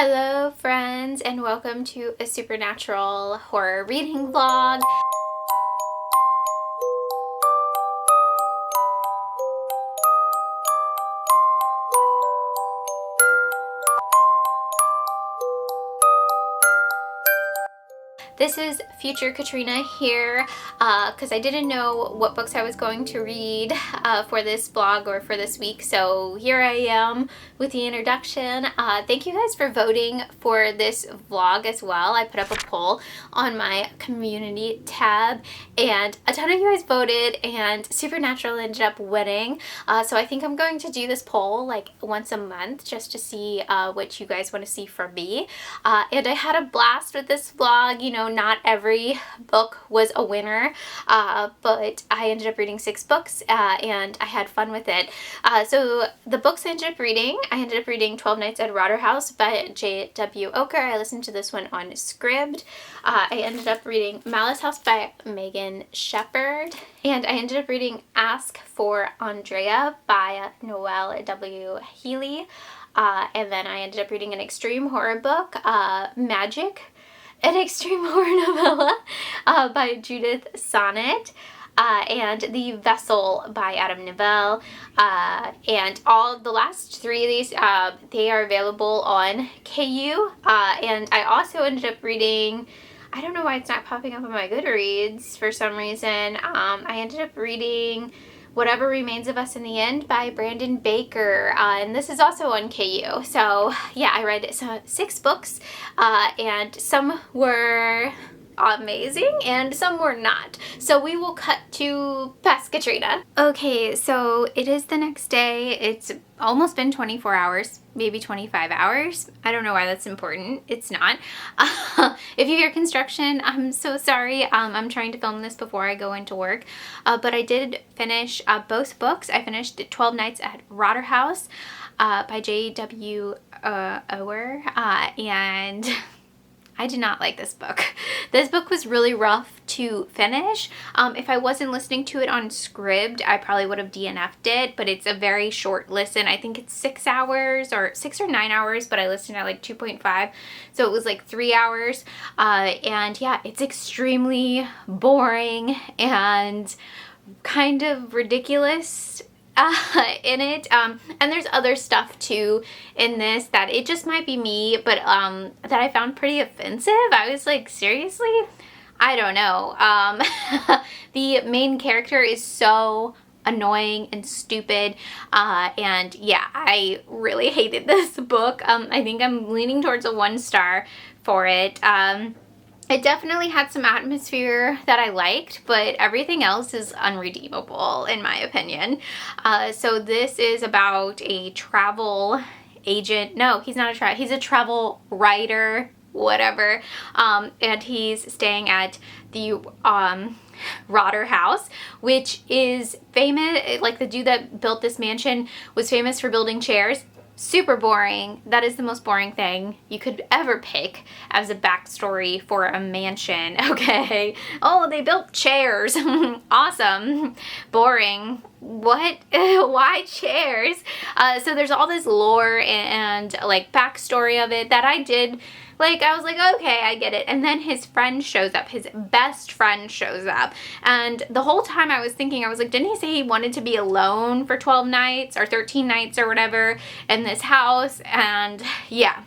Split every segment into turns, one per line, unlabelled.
Hello friends, and welcome to a supernatural horror reading vlog. This is future Katrina here because I didn't know what books I was going to read for this vlog or for this week, so here I am with the introduction. Thank you guys for voting for this vlog as well. I put up a poll on my community tab and a ton of you guys voted and Supernatural ended up winning. So I think I'm going to do this poll like once a month just to see what you guys want to see from me. And I had a blast with this vlog. You know, not every book was a winner, but I ended up reading 6 books and I had fun with it. So the books I ended up reading 12 Nights at Rotter House by J.W. Oker. I listened to this one on Scribd. I ended up reading Malice House by Megan Shepherd, and I ended up reading Ask For Andrea by Noelle W. Healy. And then I ended up reading an extreme horror book, Magick, an extreme horror novella by Judith Sonnet, and The Vessel by Adam Novella, and all the last 3 of these, they are available on KU, and I also ended up reading, I don't know why it's not popping up on my Goodreads for some reason, I ended up reading Whatever Remains of Us in the End by Brandon Baker, and this is also on KU. So yeah, I read 6 books, and some were amazing and some were not. So we will cut to past Katrina. Okay, so it is the next day. It's almost been 24 hours, maybe 25 hours. I don't know why that's important. It's not. If you hear construction, I'm so sorry. I'm trying to film this before I go into work. But I did finish both books. I finished 12 Nights at Rotter House by J.W. Ower, and I did not like this book. This book was really rough to finish. If I wasn't listening to it on Scribd, I probably would have DNF'd it, but it's a very short listen. I think it's 6 hours or 6 or 9 hours, but I listened at like 2.5, so it was like 3 hours. And yeah, it's extremely boring and kind of ridiculous in it, and there's other stuff too in this that it just might be me, but that I found pretty offensive. I was like, seriously? I don't know. The main character is so annoying and stupid, and yeah, I really hated this book. I think I'm leaning towards a 1 star for it. It definitely had some atmosphere that I liked, but everything else is unredeemable in my opinion. So this is about a travel agent. No, he's not he's a travel writer, whatever. And he's staying at the Rotter House, which is famous, like the dude that built this mansion was famous for building chairs. Super boring. That is the most boring thing you could ever pick as a backstory for a mansion, okay? Oh, they built chairs. Awesome. Boring. What? Why chairs? So there's all this lore and like backstory of it that I did. Like, I was like, okay, I get it. And then his friend shows up. His best friend shows up. And the whole time I was thinking, I was like, didn't he say he wanted to be alone for 12 nights or 13 nights or whatever in this house? And yeah.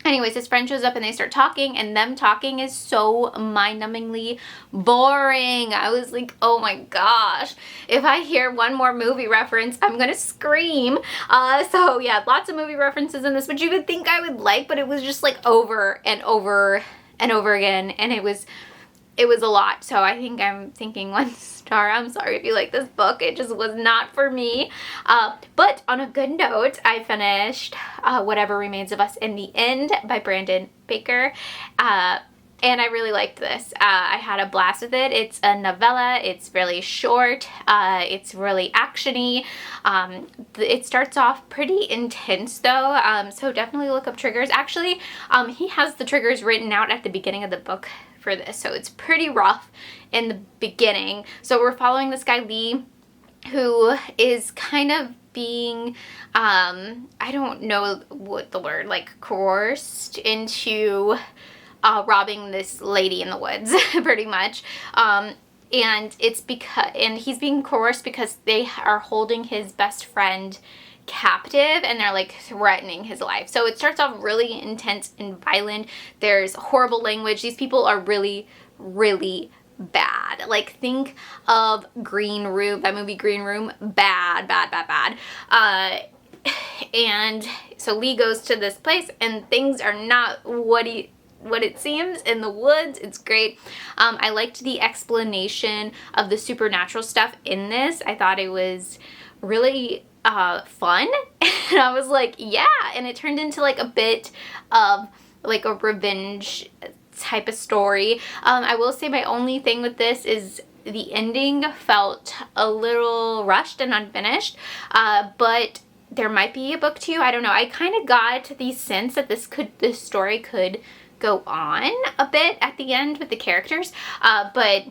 Anyways, his friend shows up and they start talking, and them talking is so mind-numbingly boring. I was like, oh my gosh. If I hear one more movie reference, I'm gonna scream. So yeah, lots of movie references in this, which you would think I would like, but it was just like over and over and over again, and it was a lot. So I think I'm thinking 1 star. I'm sorry if you like this book. It just was not for me. But on a good note, I finished Whatever Remains of Us in the End by Brandon Baker. And I really liked this. I had a blast with it. It's a novella. It's really short. It's really actiony. It starts off pretty intense though. So definitely look up triggers. Actually, he has the triggers written out at the beginning of the book for this, so it's pretty rough in the beginning. So we're following this guy Lee, who is kind of being, I don't know what the word, like coerced into robbing this lady in the woods, pretty much. And it's because, and he's being coerced because they are holding his best friend captive and they're like threatening his life. So it starts off really intense and violent. There's horrible language. These people are really, really bad. Like, think of Green Room, that movie Green Room. Bad, bad, bad, bad. And so Lee goes to this place and things are not what it seems in the woods. It's great. I liked the explanation of the supernatural stuff in this. I thought it was really fun. And I was like, yeah. And it turned into like a bit of like a revenge type of story. I will say my only thing with this is the ending felt a little rushed and unfinished, but there might be a book 2. I don't know. I kind of got the sense that this story could go on a bit at the end with the characters, but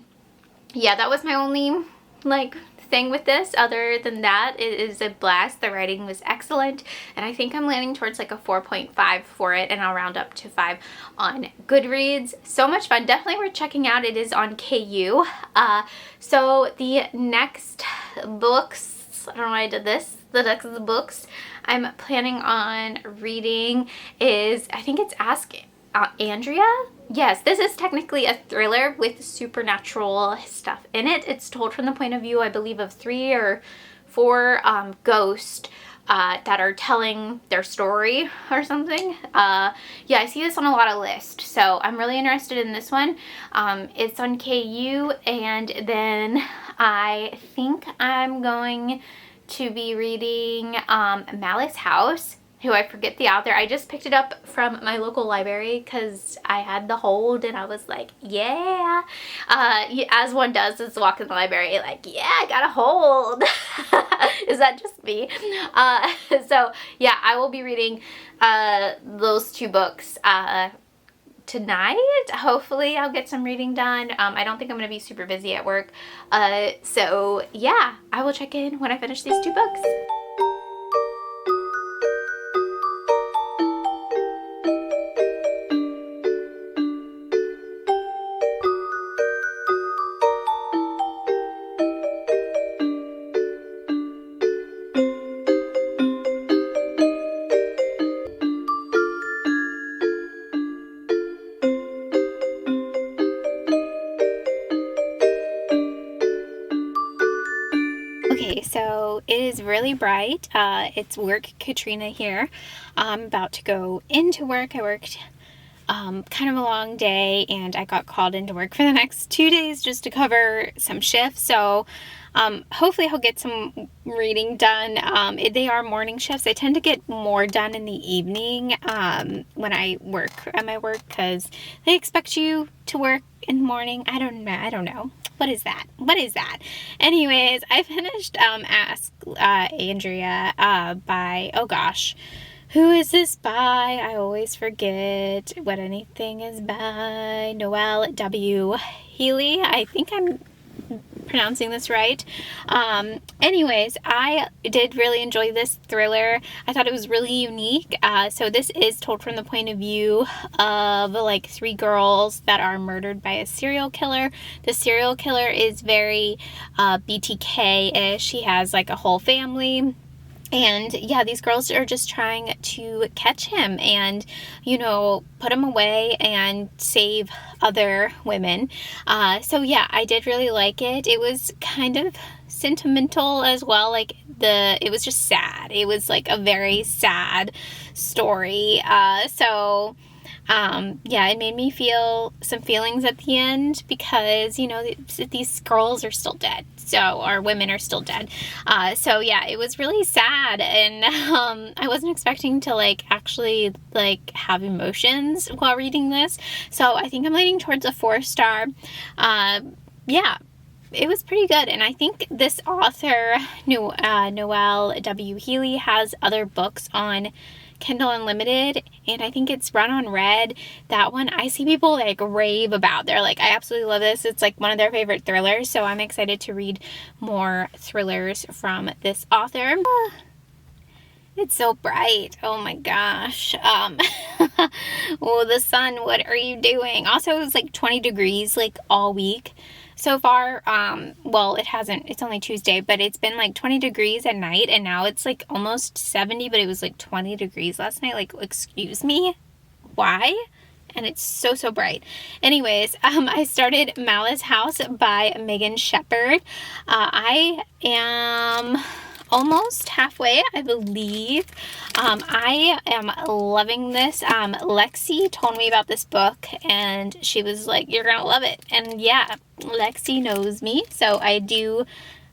yeah, that was my only like thing with this. Other than that, it is a blast. The writing was excellent, and I think I'm landing towards like a 4.5 for it, and I'll round up to 5 on Goodreads. So much fun. Definitely worth checking out. It is on KU. So the next books, I don't know why I did this, the next books I'm planning on reading is, I think it's Ask Andrea? Yes, this is technically a thriller with supernatural stuff in it. It's told from the point of view, I believe, of 3 or 4 ghosts that are telling their story or something. Yeah, I see this on a lot of lists, so I'm really interested in this one. It's on KU, and then I think I'm going to be reading Malice House, who I forget the author. I just picked it up from my local library because I had the hold and I was like, yeah. As one does, is walk in the library like, yeah, I got a hold. Is that just me? So yeah, I will be reading those 2 books tonight. Hopefully I'll get some reading done. I don't think I'm going to be super busy at work. So yeah, I will check in when I finish these 2 books. Okay, so it is really bright. It's work Katrina here. I'm about to go into work. I worked kind of a long day, and I got called into work for the next 2 days just to cover some shifts. So hopefully I'll get some reading done. They are morning shifts. I tend to get more done in the evening when I work at my work because they expect you to work in the morning. I don't know. What is that? Anyways, I finished Ask Andrea by, oh gosh, who is this by? I always forget what anything is by. Noelle W. Healy. I think I'm pronouncing this right. Anyways, I did really enjoy this thriller. I thought it was really unique. So this is told from the point of view of like 3 girls that are murdered by a serial killer. The serial killer is very BTK-ish. He has like a whole family. And yeah, these girls are just trying to catch him and, you know, put him away and save other women. So yeah, I did really like it. It was kind of sentimental as well. Like it was just sad. It was like a very sad story. Yeah, it made me feel some feelings at the end because, you know, these girls are still dead. Or women are still dead. So yeah, it was really sad, and I wasn't expecting to actually have emotions while reading this. So I think I'm leaning towards a 4-star. Yeah, it was pretty good, and I think this author, Noelle W. Healy, has other books on Kindle Unlimited, and I think it's run on Red. That one I see people rave about. They're like, I absolutely love this. It's one of their favorite thrillers, so I'm excited to read more thrillers from this author. It's so bright. Oh my gosh. Oh, the sun, what are you doing? Also, it was like 20 degrees like all week so far. Well, it hasn't, it's only Tuesday, but it's been like 20 degrees at night, and now it's like almost 70, but it was like 20 degrees last night. Like, excuse me? Why? And it's so bright. Anyways, I started Malice House by Megan Shepherd. I am almost halfway, I believe. I am loving this. Lexi told me about this book, and she was like, you're gonna love it. And yeah, Lexi knows me, so I do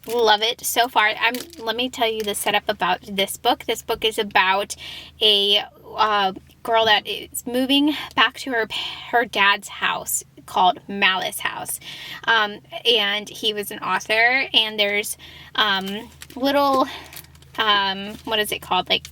love it so far. Let me tell you the setup about this book. This book is about a girl that is moving back to her dad's house called Malice House. And he was an author, and there's little, what is it called? Like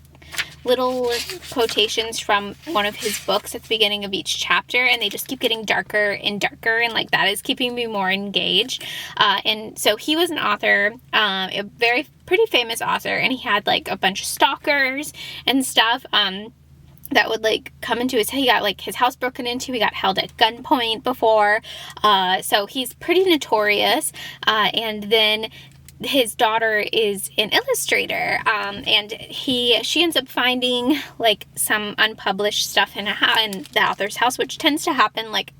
little quotations from one of his books at the beginning of each chapter, and they just keep getting darker and darker, and like that is keeping me more engaged. And so he was an author, a very pretty famous author, and he had like a bunch of stalkers and stuff. That would like come into he got like his house broken into, he got held at gunpoint before, so he's pretty notorious. And then his daughter is an illustrator, and she ends up finding like some unpublished stuff in the author's house, which tends to happen like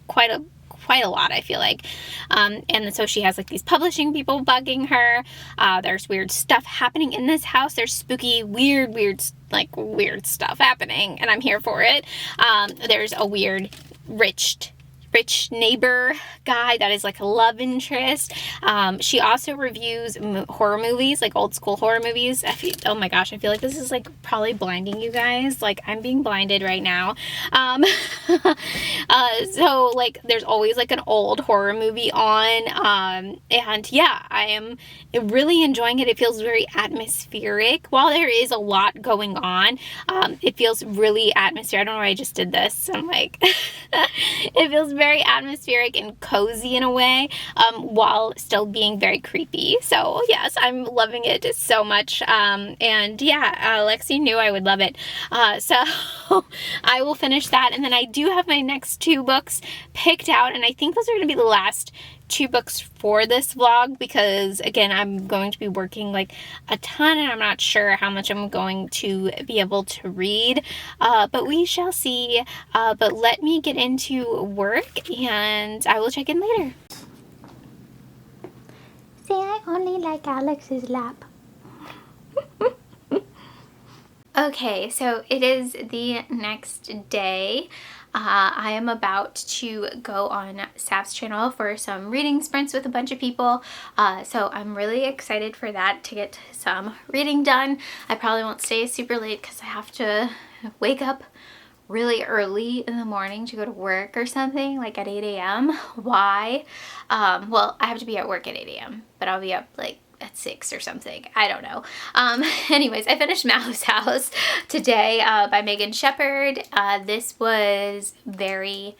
quite a lot, I feel like. And so she has like these publishing people bugging her. There's weird stuff happening in this house. There's spooky, weird stuff happening, and I'm here for it. There's a weird rich neighbor guy that is like a love interest. She also reviews horror movies, like old school horror movies. Oh my gosh, I feel like this is like probably blinding you guys. Like, I'm being blinded right now. So like there's always like an old horror movie on, and yeah, I am really enjoying it. It feels very atmospheric. While there is a lot going on, it feels really atmospheric. I don't know why I just did this. I'm like, it feels very atmospheric and cozy in a way, while still being very creepy. So yes, I'm loving it so much. And yeah, Lexi knew I would love it. So I will finish that, and then I do have my next 2 books picked out, and I think those are going to be the last 2 books for this vlog, because again, I'm going to be working like a ton, and I'm not sure how much I'm going to be able to read, but we shall see. But let me get into work, and I will check in later. Say I only like Alex's lap. Okay, so it is the next day. I am about to go on Sav's channel for some reading sprints with a bunch of people, so I'm really excited for that, to get some reading done. I probably won't stay super late because I have to wake up really early in the morning to go to work or something, like at 8 a.m. Why? Well, I have to be at work at 8 a.m., but I'll be up like at 6 or something. I don't know. Anyways, I finished Malice House today by Megan Shepherd. This was very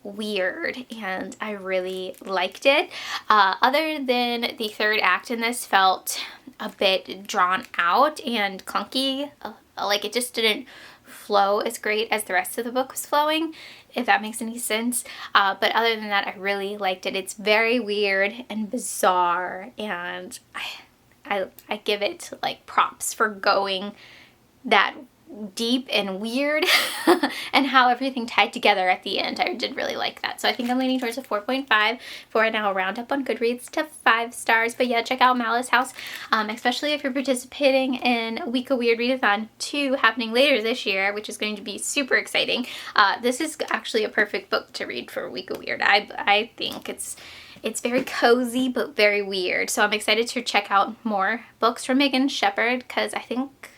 weird, and I really liked it. Other than the 3rd act in this felt a bit drawn out and clunky. Like, it just didn't flow as great as the rest of the book was flowing, if that makes any sense. But other than that, I really liked it. It's very weird and bizarre, and I give it like props for going that deep and weird and how everything tied together at the end. I did really like that. So I think I'm leaning towards a 4.5 for it now, round up on Goodreads to 5 stars. But yeah, check out Malice House, especially if you're participating in Week of Weird Readathon 2 happening later this year, which is going to be super exciting. This is actually a perfect book to read for Week of Weird. I think it's very cozy but very weird. So I'm excited to check out more books from Megan Shepherd, because I think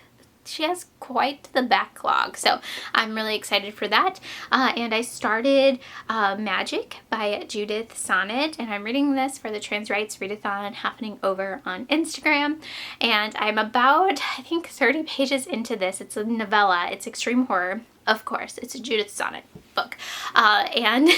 she has quite the backlog, so I'm really excited for that. And I started Magick by Judith Sonnet, and I'm reading this for the Trans Rights Readathon happening over on Instagram, and I'm about, I think, 30 pages into this. It's a novella. It's extreme horror. Of course, it's a Judith Sonnet book, and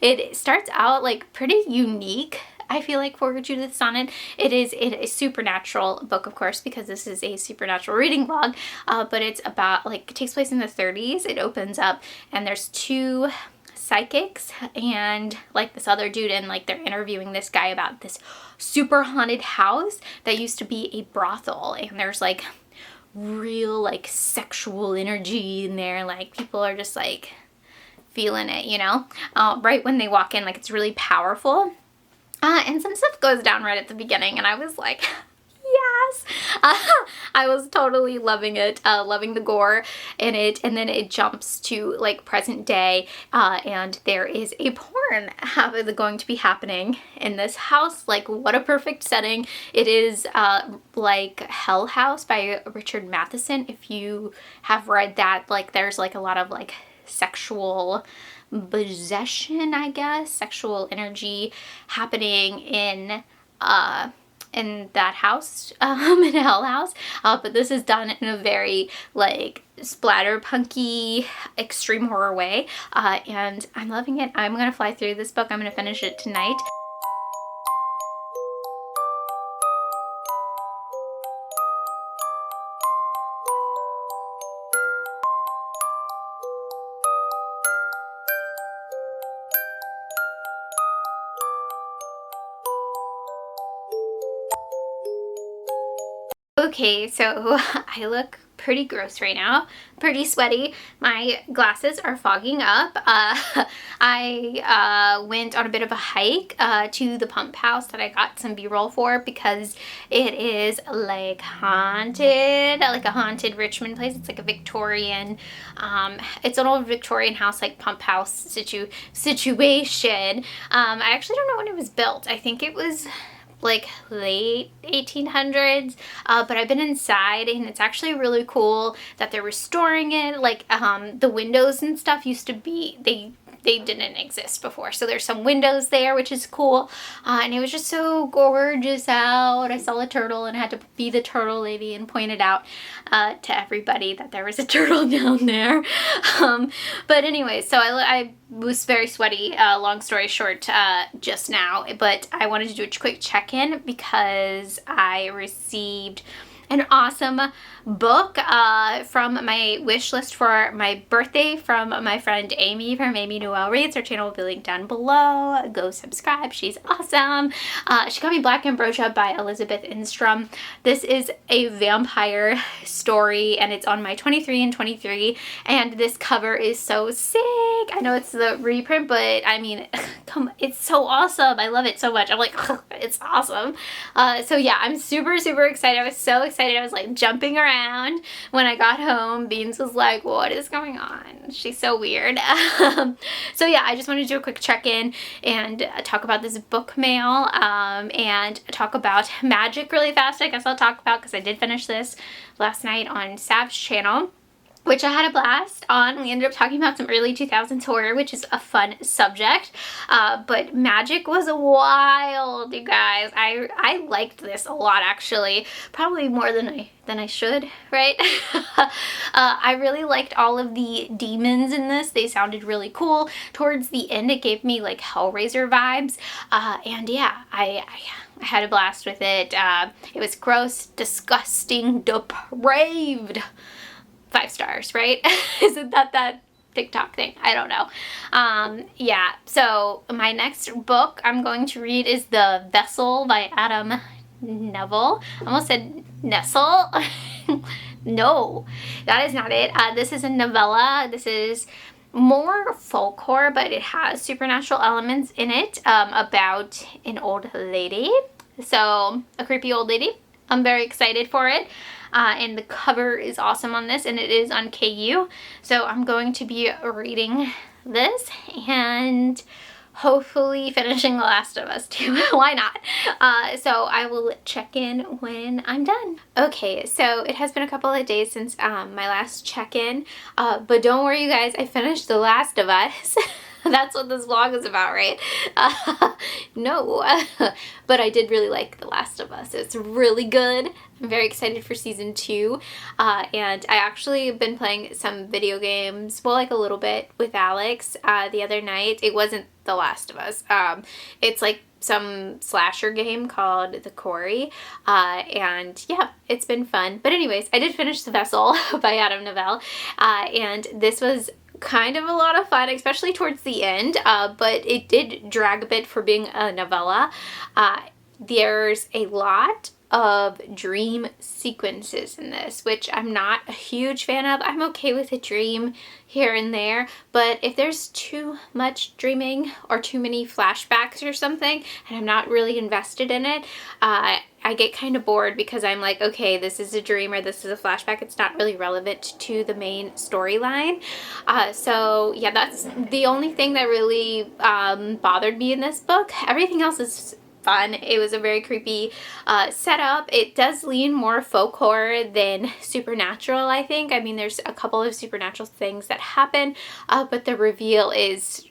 it starts out like pretty unique. I feel like, for Judith Sonnet. It is a supernatural book, of course, because this is a supernatural reading vlog, but it's about, like, it takes place in the 30s. It opens up and there's two psychics and like this other dude, and like they're interviewing this guy about this super haunted house that used to be a brothel, and there's like real like sexual energy in there, like people are just like feeling it, you know, right when they walk in. Like, it's really powerful, and some stuff goes down right at the beginning, and I was like, yes. I was totally loving it, loving the gore in it, and then it jumps to like present day, and there is a porn going to be happening in this house. Like, what a perfect setting. It is like Hell House by Richard Matheson. If you have read that, like, there's like a lot of like sexual possession, I guess, sexual energy happening in that house, in Hell House, but this is done in a very like splatter punky extreme horror way, and I'm loving it. I'm gonna fly through this book. I'm gonna finish it tonight. Okay, so I look pretty gross right now, pretty sweaty. My glasses are fogging up. I went on a bit of a hike to the pump house that I got some b-roll for, because it is like haunted, like a haunted Richmond place. It's like a Victorian, it's an old Victorian house, like pump house situation. I actually don't know when it was built. I think it was like late 1800s, but I've been inside, and it's actually really cool that they're restoring it. Like, the windows and stuff used to be, they didn't exist before, so there's some windows there, which is cool, and it was just so gorgeous out. I saw a turtle and I had to be the turtle lady and point it out to everybody that there was a turtle down there. But anyway, so I was very sweaty, long story short, just now, but I wanted to do a quick check-in because I received an awesome book from my wish list for my birthday from my friend Amy from Amy Noel Reads. Her channel will be linked down below. Go subscribe. She's awesome. She got me Black Ambrosia by Elizabeth Instrom. This is a vampire story, and it's on my 23 and 23, and this cover is so sick. I know it's the reprint, but I mean, it's so awesome. I love it so much. I'm like, it's awesome. So yeah, I'm super excited. I was so excited. I was like jumping around when I got home. Beans was like, what is going on? She's so weird. So yeah, I just wanted to do a quick check-in and talk about this book mail, and talk about Magick really fast. I guess I'll talk about, because I did finish this last night on Sav's channel, which I had a blast on. We ended up talking about some early 2000s horror, which is a fun subject. But Magick was wild, you guys. I liked this a lot, actually. Probably more than I should, right? I really liked all of the demons in this. They sounded really cool. Towards the end, it gave me like Hellraiser vibes. And yeah, I had a blast with it. It was gross, disgusting, depraved. 5 stars, right? Isn't that TikTok thing? I don't know. Yeah, so my next book I'm going to read is The Vessel by Adam Neville. I almost said Nestle. No, that is not it. This is a novella. This is more folk horror, but it has supernatural elements in it, about an old lady. So, a creepy old lady. I'm very excited for it. And the cover is awesome on this, and it is on KU. So I'm going to be reading this and hopefully finishing The Last of Us too. Why not? So I will check in when I'm done. Okay, so it has been a couple of days since my last check-in, but don't worry, you guys, I finished The Last of Us. That's what this vlog is about, right? No. But I did really like The Last of Us. It's really good. I'm very excited for season 2. And I actually have been playing some video games, well, like a little bit with Alex the other night. It wasn't The Last of Us. It's like some slasher game called The Quarry, and yeah, it's been fun. But anyways, I did finish The Vessel by Novella, and this was kind of a lot of fun, especially towards the end, but it did drag a bit for being a novella. There's a lot of dream sequences in this, which I'm not a huge fan of. I'm okay with a dream here and there, but if there's too much dreaming or too many flashbacks or something and I'm not really invested in it, I get kind of bored because I'm like, okay, this is a dream or this is a flashback. It's not really relevant to the main storyline. So yeah, that's the only thing that really bothered me in this book. Everything else is fun. It was a very creepy setup. It does lean more folk horror than supernatural, I think. I mean, there's a couple of supernatural things that happen, but the reveal is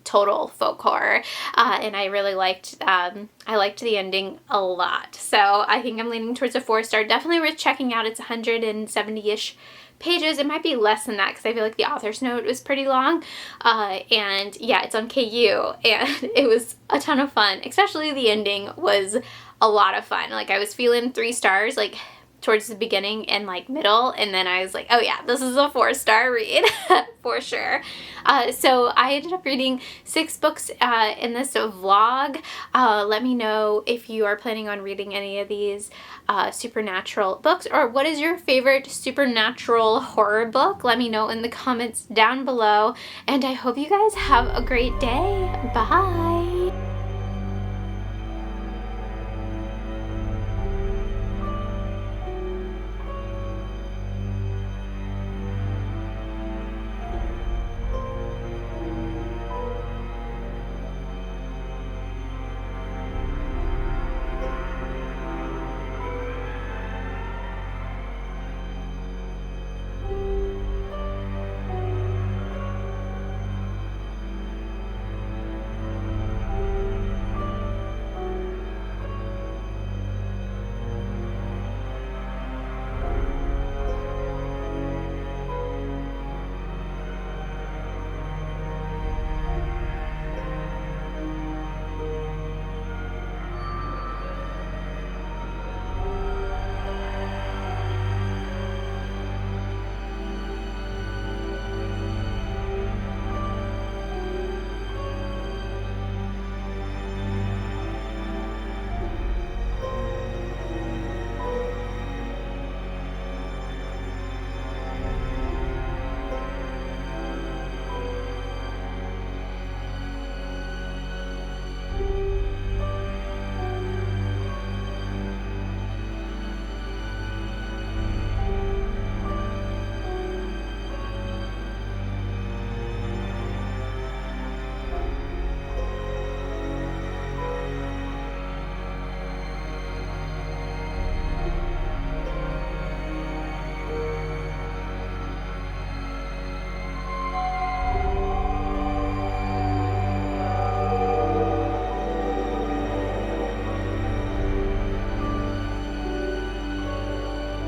total folk horror, and I really liked I liked the ending a lot. So I think I'm leaning towards a 4-star. Definitely worth checking out. It's 170-ish pages. It might be less than that because I feel like the author's note was pretty long, and yeah, it's on KU, and it was a ton of fun. Especially the ending was a lot of fun. Like, I was feeling 3 stars like towards the beginning and like middle, and then I was like, oh yeah, this is a 4-star read for sure. So I ended up reading 6 books in this vlog. Let me know if you are planning on reading any of these supernatural books, or what is your favorite supernatural horror book. Let me know in the comments down below, and I hope you guys have a great day. Bye.